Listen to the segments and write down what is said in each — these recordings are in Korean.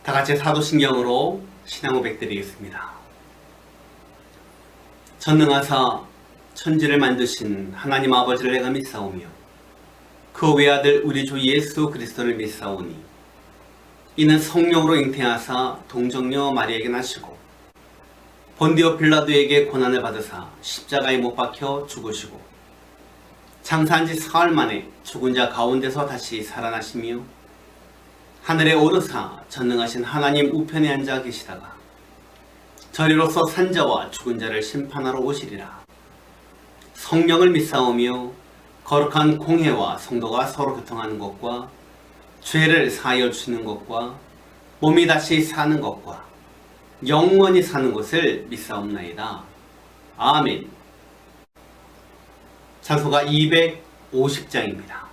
다같이 사도신경으로 신앙 고백 드리겠습니다. 전능하사 천지를 만드신 하나님 아버지를 내가 믿사오며 그 외아들 우리 주 예수 그리스도를 믿사오니 이는 성령으로 잉태하사 동정녀 마리아에게 나시고 본디오 빌라도에게 고난을 받으사 십자가에 못 박혀 죽으시고 장사한 지 사흘 만에 죽은 자 가운데서 다시 살아나시며 하늘에 오르사 전능하신 하나님 우편에 앉아 계시다가 저리로서 산자와 죽은 자를 심판하러 오시리라. 성령을 믿사오며 거룩한 공회와 성도가 서로 교통하는 것과 죄를 사하여 주시는 것과 몸이 다시 사는 것과 영원히 사는 것을 믿사옵나이다. 아멘. 찬송가 250장입니다.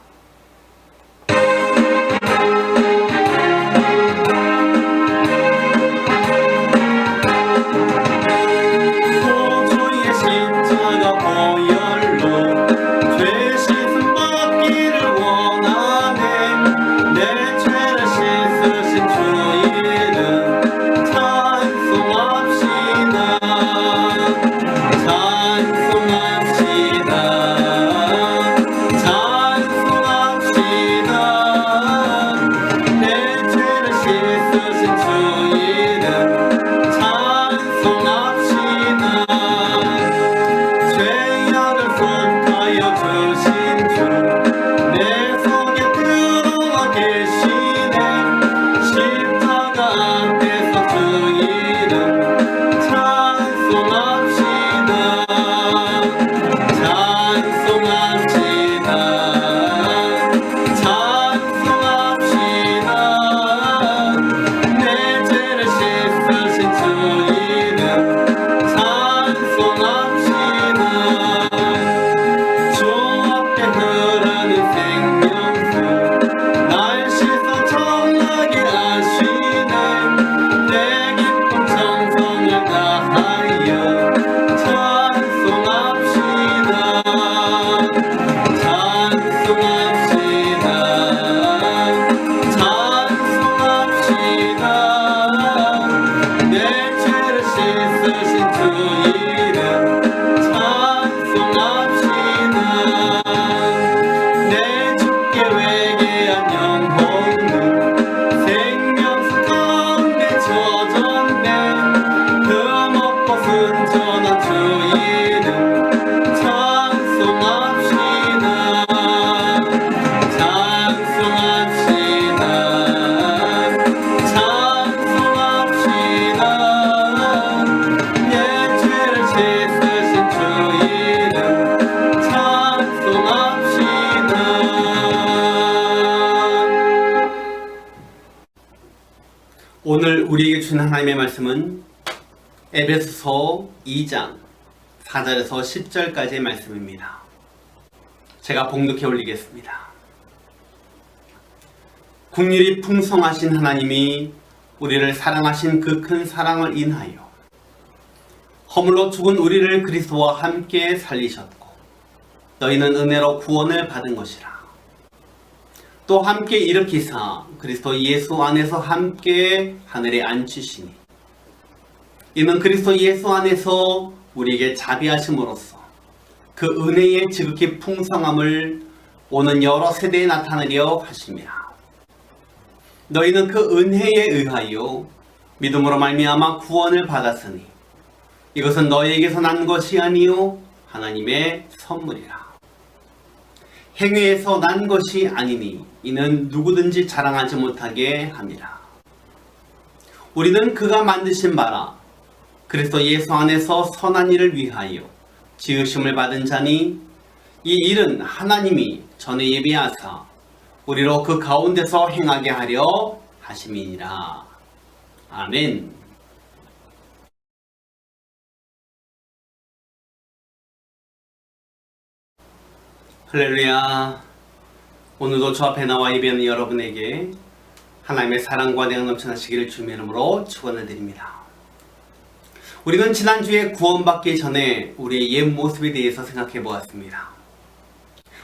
오늘 우리에게 주신 하나님의 말씀은 에베소서 2장 4절에서 10절까지의 말씀입니다. 제가 봉독해 올리겠습니다. 국률이 풍성하신 하나님이 우리를 사랑하신 그 큰 사랑을 인하여 허물로 죽은 우리를 그리스도와 함께 살리셨고 너희는 은혜로 구원을 받은 것이라. 또 함께 일으키사 그리스도 예수 안에서 함께 하늘에 앉히시니 이는 그리스도 예수 안에서 우리에게 자비하심으로써 그 은혜의 지극히 풍성함을 오는 여러 세대에 나타내려 하심이라. 너희는 그 은혜에 의하여 믿음으로 말미암아 구원을 받았으니 이것은 너희에게서 난 것이 아니요 하나님의 선물이라. 행위에서 난 것이 아니니 이는 누구든지 자랑하지 못하게 함이라. 우리는 그가 만드신 바라 그리스도 예수 안에서 선한 일을 위하여 지으심을 받은 자니 이 일은 하나님이 전에 예비하사 우리로 그 가운데서 행하게 하려 하심이니라. 아멘. 할렐루야. 오늘도 저 앞에 나와 예배하는 여러분에게 하나님의 사랑과 내가 넘쳐나시기를 주님의 이름으로 축원을 드립니다. 우리는 지난주에 구원받기 전에 우리의 옛 모습에 대해서 생각해 보았습니다.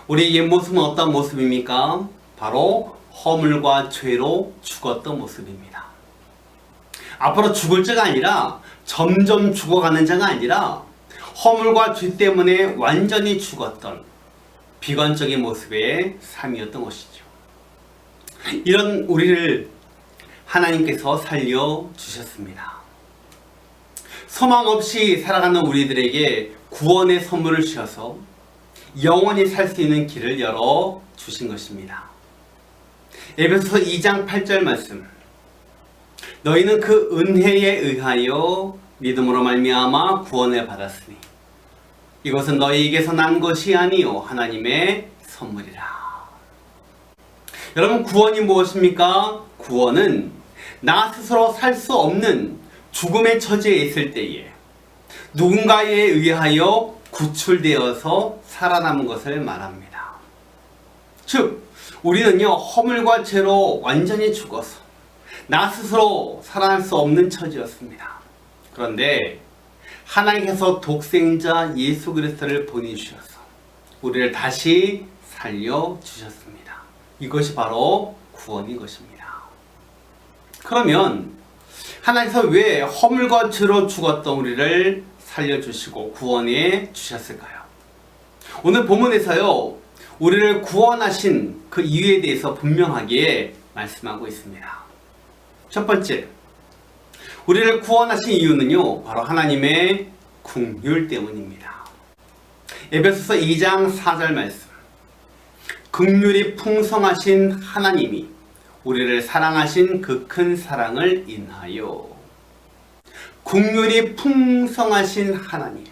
우리의 옛 모습은 어떤 모습입니까? 바로 허물과 죄로 죽었던 모습입니다. 앞으로 죽을 자가 아니라 점점 죽어가는 자가 아니라 허물과 죄 때문에 완전히 죽었던 비관적인 모습의 삶이었던 것이죠. 이런 우리를 하나님께서 살려주셨습니다. 소망 없이 살아가는 우리들에게 구원의 선물을 주셔서 영원히 살 수 있는 길을 열어주신 것입니다. 에베소서 2장 8절 말씀, 너희는 그 은혜에 의하여 믿음으로 말미암아 구원을 받았으니 이것은 너희에게서 난 것이 아니요 하나님의 선물이라. 여러분, 구원이 무엇입니까? 구원은 나 스스로 살 수 없는 죽음의 처지에 있을 때에 누군가에 의하여 구출되어서 살아남은 것을 말합니다. 즉, 우리는요, 허물과 죄로 완전히 죽어서 나 스스로 살아날 수 없는 처지였습니다. 그런데 하나님께서 독생자 예수 그리스도를 보내주셔서 우리를 다시 살려주셨습니다. 이것이 바로 구원인 것입니다. 그러면 하나님께서 왜 허물과 죄로 죽었던 우리를 살려주시고 구원해 주셨을까요? 오늘 본문에서요, 우리를 구원하신 그 이유에 대해서 분명하게 말씀하고 있습니다. 첫 번째, 우리를 구원하신 이유는요, 바로 하나님의 긍휼 때문입니다. 에베소서 2장 4절 말씀, 긍휼이 풍성하신 하나님이 우리를 사랑하신 그 큰 사랑을 인하여. 긍휼이 풍성하신 하나님.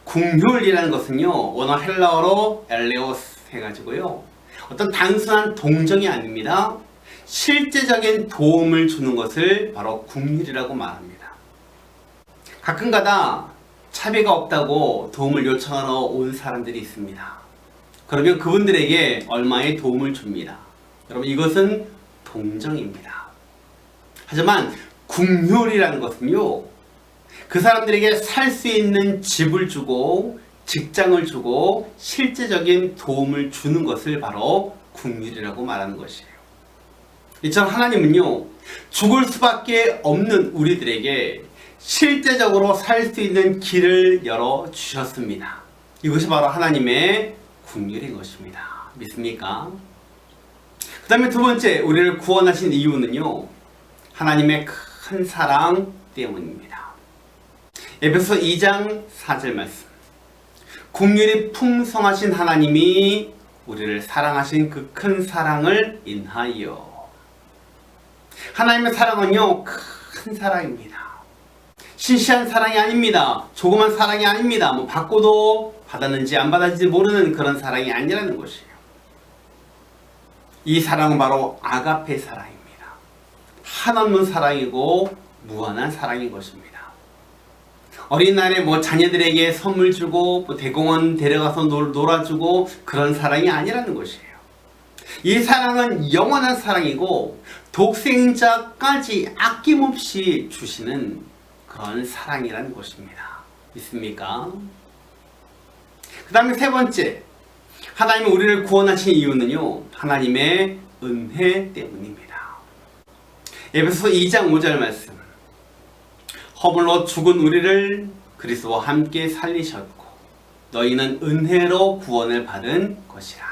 긍휼이라는 것은요, 원어 헬라어로 엘레오스 해가지고요, 어떤 단순한 동정이 아닙니다. 실제적인 도움을 주는 것을 바로 긍휼이라고 말합니다. 가끔가다 차비가 없다고 도움을 요청하러 온 사람들이 있습니다. 그러면 그분들에게 얼마의 도움을 줍니다. 여러분, 이것은 동정입니다. 하지만 긍휼이라는 것은요, 그 사람들에게 살 수 있는 집을 주고 직장을 주고 실제적인 도움을 주는 것을 바로 긍휼이라고 말하는 것이에요. 이처럼 하나님은요, 죽을 수밖에 없는 우리들에게 실제적으로 살 수 있는 길을 열어주셨습니다. 이것이 바로 하나님의 긍휼인 것입니다. 믿습니까? 그 다음에 두 번째, 우리를 구원하신 이유는요, 하나님의 큰 사랑 때문입니다. 에베소서 2장 4절 말씀, 긍휼이 풍성하신 하나님이 우리를 사랑하신 그 큰 사랑을 인하여. 하나님의 사랑은요, 큰 사랑입니다. 시시한 사랑이 아닙니다. 조그만 사랑이 아닙니다. 뭐 받고도 받았는지 안 받았는지 모르는 그런 사랑이 아니라는 것이에요. 이 사랑은 바로 아가페 사랑입니다. 한없는 사랑이고 무한한 사랑인 것입니다. 어린날에 뭐 자녀들에게 선물 주고 뭐 대공원 데려가서 놀아주고 그런 사랑이 아니라는 것이에요. 이 사랑은 영원한 사랑이고 독생자까지 아낌없이 주시는 그런 사랑이라는 것입니다. 믿습니까? 그 다음에 세 번째, 하나님이 우리를 구원하신 이유는요, 하나님의 은혜 때문입니다. 에베소서 2장 5절 말씀, 허물로 죽은 우리를 그리스도와 함께 살리셨고 너희는 은혜로 구원을 받은 것이라.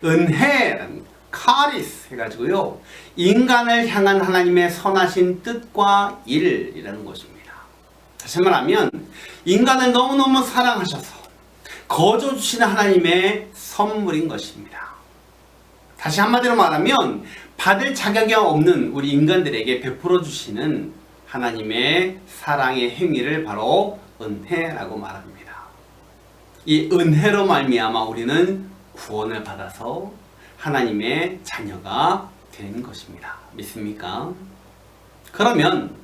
은혜는 카리스 해가지고요, 인간을 향한 하나님의 선하신 뜻과 일이라는 것입니다. 다시 말하면 인간을 너무너무 사랑하셔서 거저 주시는 하나님의 선물인 것입니다. 다시 한마디로 말하면 받을 자격이 없는 우리 인간들에게 베풀어 주시는 하나님의 사랑의 행위를 바로 은혜라고 말합니다. 이 은혜로 말미암아 우리는 구원을 받아서 하나님의 자녀가 된 것입니다. 믿습니까? 그러면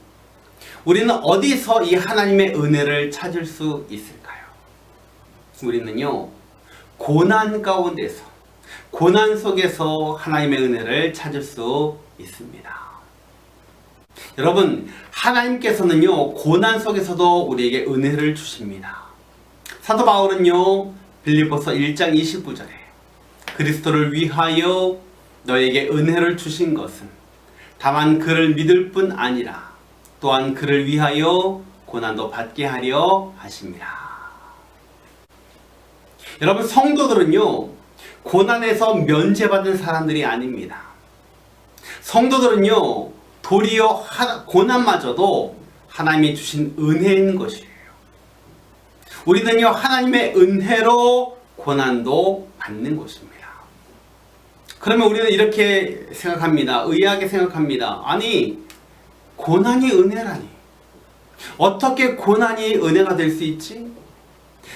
우리는 어디서 이 하나님의 은혜를 찾을 수 있을까요? 우리는요, 고난 가운데서, 고난 속에서 하나님의 은혜를 찾을 수 있습니다. 여러분, 하나님께서는요, 고난 속에서도 우리에게 은혜를 주십니다. 사도 바울은요, 빌립보서 1장 29절에 그리스도를 위하여 너에게 은혜를 주신 것은 다만 그를 믿을 뿐 아니라 또한 그를 위하여 고난도 받게 하려 하십니다. 여러분, 성도들은요, 고난에서 면제받은 사람들이 아닙니다. 성도들은요, 도리어 고난마저도 하나님이 주신 은혜인 것이에요. 우리는요, 하나님의 은혜로 고난도 받는 것입니다. 그러면 우리는 이렇게 생각합니다. 의아하게 생각합니다. 아니, 고난이 은혜라니. 어떻게 고난이 은혜가 될 수 있지?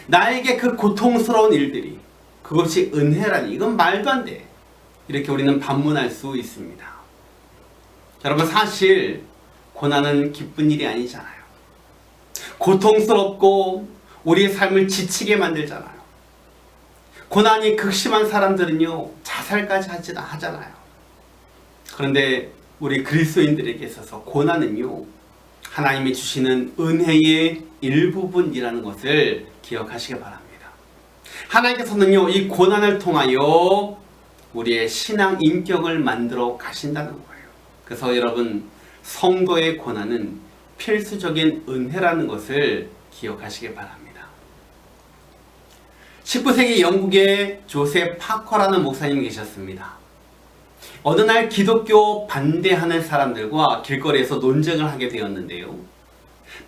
나에게 그 고통스러운 일들이 그것이 은혜라니. 이건 말도 안 돼. 이렇게 우리는 반문할 수 있습니다. 여러분, 사실 고난은 기쁜 일이 아니잖아요. 고통스럽고 우리의 삶을 지치게 만들잖아요. 고난이 극심한 사람들은요, 자살까지 하잖아요. 그런데 우리 그리스도인들에게 있어서 고난은요, 하나님이 주시는 은혜의 일부분이라는 것을 기억하시기 바랍니다. 하나님께서는요, 이 고난을 통하여 우리의 신앙 인격을 만들어 가신다는 거예요. 그래서 여러분, 성도의 고난은 필수적인 은혜라는 것을 기억하시기 바랍니다. 19세기 영국에 조셉 파커라는 목사님이 계셨습니다. 어느 날 기독교 반대하는 사람들과 길거리에서 논쟁을 하게 되었는데요.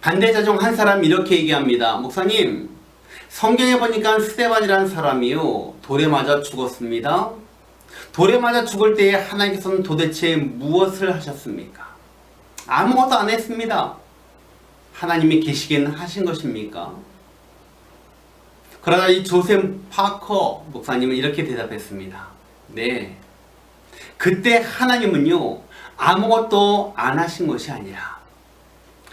반대자 중 한 사람이 이렇게 얘기합니다. 목사님, 성경에 보니까 스데반이라는 사람이요, 돌에 맞아 죽었습니다. 돌에 맞아 죽을 때에 하나님께서는 도대체 무엇을 하셨습니까? 아무것도 안 했습니다. 하나님이 계시긴 하신 것입니까? 그러다 이 조셉 파커 목사님은 이렇게 대답했습니다. 네, 그때 하나님은요, 아무것도 안 하신 것이 아니라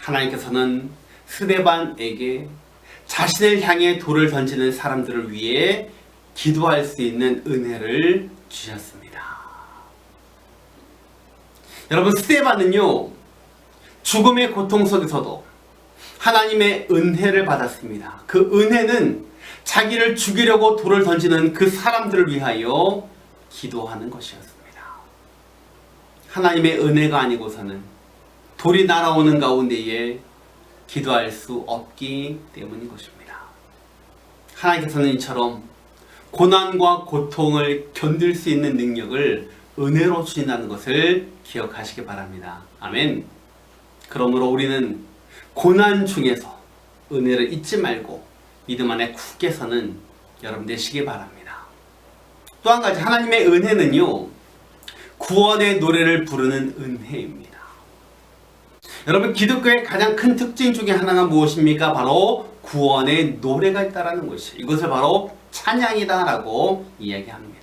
하나님께서는 스데반에게 자신을 향해 돌을 던지는 사람들을 위해 기도할 수 있는 은혜를 주셨습니다. 여러분, 스데반은요, 죽음의 고통 속에서도 하나님의 은혜를 받았습니다. 그 은혜는 자기를 죽이려고 돌을 던지는 그 사람들을 위하여 기도하는 것이었습니다. 하나님의 은혜가 아니고서는 돌이 날아오는 가운데에 기도할 수 없기 때문인 것입니다. 하나님께서는 이처럼 고난과 고통을 견딜 수 있는 능력을 은혜로 주신다는 것을 기억하시기 바랍니다. 아멘. 그러므로 우리는 고난 중에서 은혜를 잊지 말고 믿음 안에 굳게 서는 여러분 되시기 바랍니다. 또 한 가지, 하나님의 은혜는요, 구원의 노래를 부르는 은혜입니다. 여러분, 기독교의 가장 큰 특징 중에 하나가 무엇입니까? 바로 구원의 노래가 있다는 것이, 이것을 바로 찬양이다라고 이야기합니다.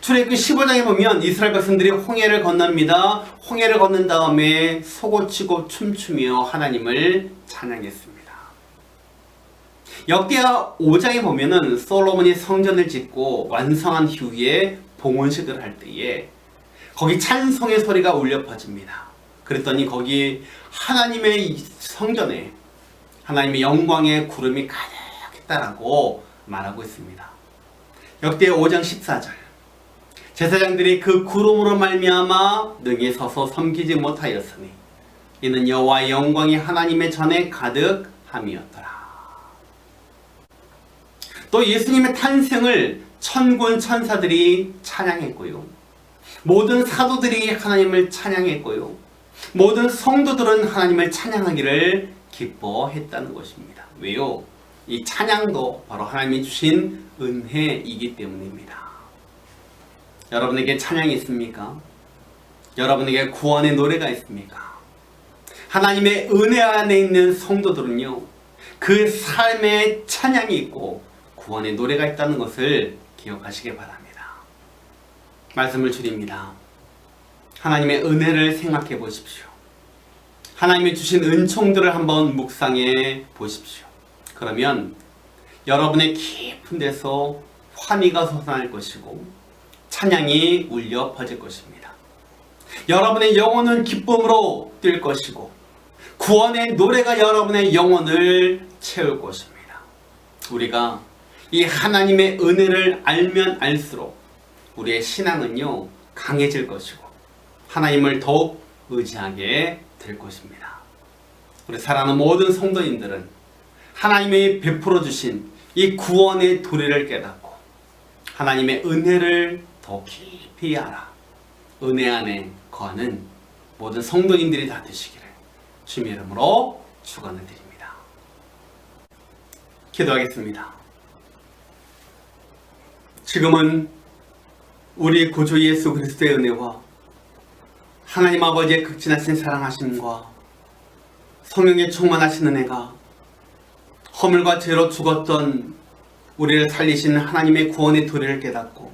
출애굽기 15장에 보면 이스라엘 백성들이 홍해를 건넙니다. 홍해를 건넌 다음에 소고치고 춤추며 하나님을 찬양했습니다. 역대하 5장에 보면은 솔로몬이 성전을 짓고 완성한 후에 봉헌식을 할 때에 거기 찬송의 소리가 울려 퍼집니다. 그랬더니 거기 하나님의 성전에 하나님의 영광의 구름이 가득했다라고 말하고 있습니다. 역대하 5장 14절, 제사장들이 그 구름으로 말미암아 능히 서서 섬기지 못하였으니 이는 여호와의 영광이 하나님의 전에 가득함이었더라. 또 예수님의 탄생을 천군 천사들이 찬양했고요, 모든 사도들이 하나님을 찬양했고요, 모든 성도들은 하나님을 찬양하기를 기뻐했다는 것입니다. 왜요? 이 찬양도 바로 하나님이 주신 은혜이기 때문입니다. 여러분에게 찬양이 있습니까? 여러분에게 구원의 노래가 있습니까? 하나님의 은혜 안에 있는 성도들은요, 그 삶에 찬양이 있고 구원의 노래가 있다는 것을 기억하시기 바랍니다. 말씀을 드립니다. 하나님의 은혜를 생각해 보십시오. 하나님이 주신 은총들을 한번 묵상해 보십시오. 그러면 여러분의 깊은 데서 환희가 솟아날 것이고 찬양이 울려 퍼질 것입니다. 여러분의 영혼은 기쁨으로 뛸 것이고 구원의 노래가 여러분의 영혼을 채울 것입니다. 우리가 이 하나님의 은혜를 알면 알수록 우리의 신앙은요, 강해질 것이고 하나님을 더욱 의지하게 될 것입니다. 우리 사랑하는 모든 성도님들은 하나님이 베풀어 주신 이 구원의 도리를 깨닫고 하나님의 은혜를 더 깊이 알아 은혜 안에 거하는 모든 성도님들이 다 되시기를 주님의 이름으로 축원을 드립니다. 기도하겠습니다. 지금은 우리 구주 예수 그리스도의 은혜와 하나님 아버지의 극진하신 사랑하심과 성령의 충만하신 은혜가 허물과 죄로 죽었던 우리를 살리시는 하나님의 구원의 도리를 깨닫고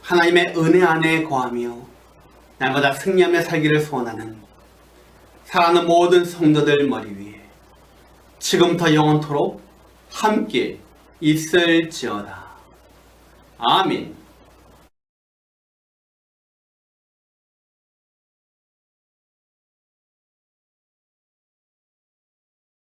하나님의 은혜 안에 거하며 날마다 승리하며 살기를 소원하는 사랑하는 모든 성도들 머리 위에 지금부터 영원토록 함께 있을지어다. 아멘.